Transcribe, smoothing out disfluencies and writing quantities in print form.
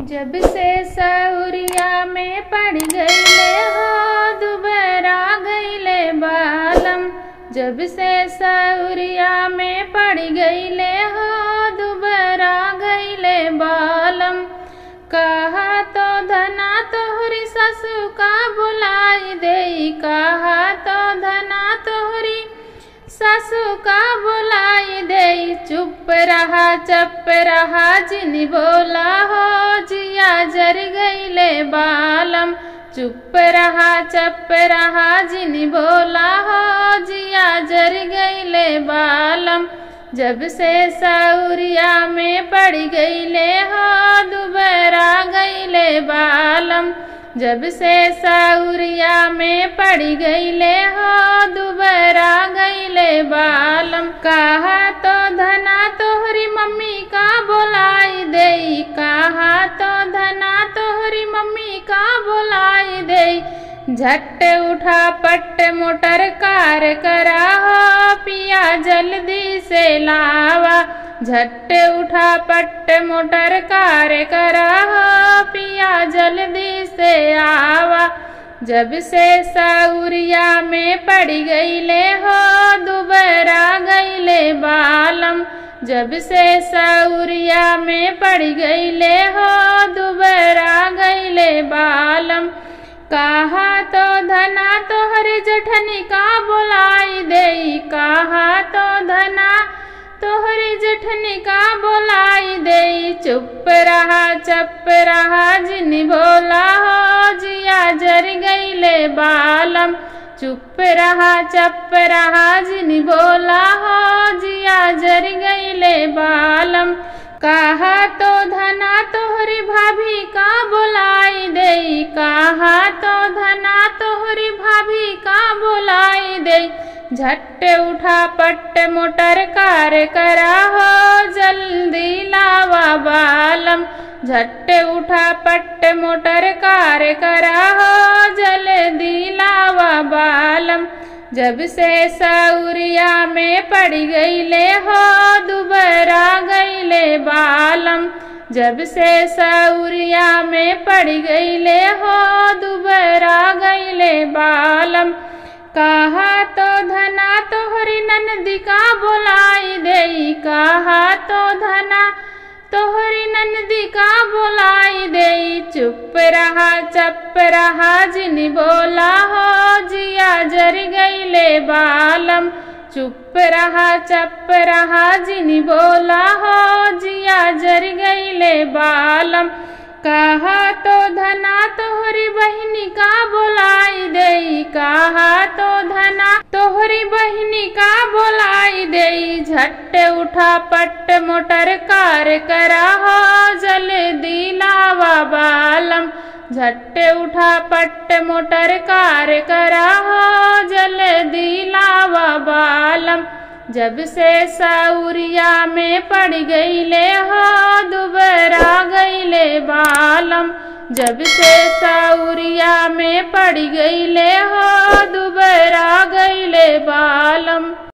जब से सउरिया में पड़ गईले हो दुबरा गईले बालम। जब से सउरिया में पड़ गईले हो दुबरा गईले बालम। कहा तो धना तोहरी ससु का बुलाई दे, कहा तो धना तोहरी ससु का बुलाई दे। चुप रहा जिन बोला हो जिया जर गईले बालम। चुप रहा जिन बोला हो जिया जर गईले बालम। जब से सउरिया में पड़ गईले हो दुबरा गईले बालम। जब से सउरिया में पड़ गईले हो दुबरा गईले बालम। कहा तो धना तोहरी मम्मी का बुलाई दे, कहा तो धना तोहरी मम्मी का बुलाई दे। झट उठा पट मोटर कार करा हो पिया जल्दी से लावा। झट उठा पट मोटर कार करा हो पिया जल्दी से आवा। जब से सउरिया में पड़ गईले हो दुबरा गईले बालम। जब से सउरिया में पड़ गईले हो दुबरा गईले बालम। कहा तो धना तोहरे जठनी का बुलाई दे, कहा तो धना तोहरे जठनी का बुलाई दे। चुप रहा जिन बोला हो जिया जर गईले बालम। चुप रहा जिन बोला हो जिया जर गईले बालम। कहा तो धना तोहरी भाभी का बुलाई दे, कहा तो धना तोहरी भाभी का बुलाई दे। झट उठा पट मोटर कार करा हो जल्दी लावा बालम। झट उठा पट मोटर कार करा हो जल्दी लावा बालम। जब से सउरिया में पड़ गईले हो दुबरा गईले बालम। जब से सउरिया में पड़ गईले हो दुबरा गईले बालम। कहा तो धना तोहरी ननदी का बुलाई दे, कहा तो धना तोहरी ननदी का बुलाई दे। चुप रहा जिन बोला हो जिया जर गईले बालम। चुप रहा जिन बोला हो जिया जर गईले बालम। कहा तो धना तोहरी बहिनी का बुलाई दे, कहा तो धना तोहरी बहिनी का बुलाई दे। झट उठा पट मोटर कार करा हो जल्दी लावा बालम। झट उठा पट मोटर कार करा हो जल्दी लावा बालम। जब से सउरिया में पड़ गईले हो दुबरा गईले बालम। जब से सउरिया में पड़ गईले हो दुबरा गईले बालम।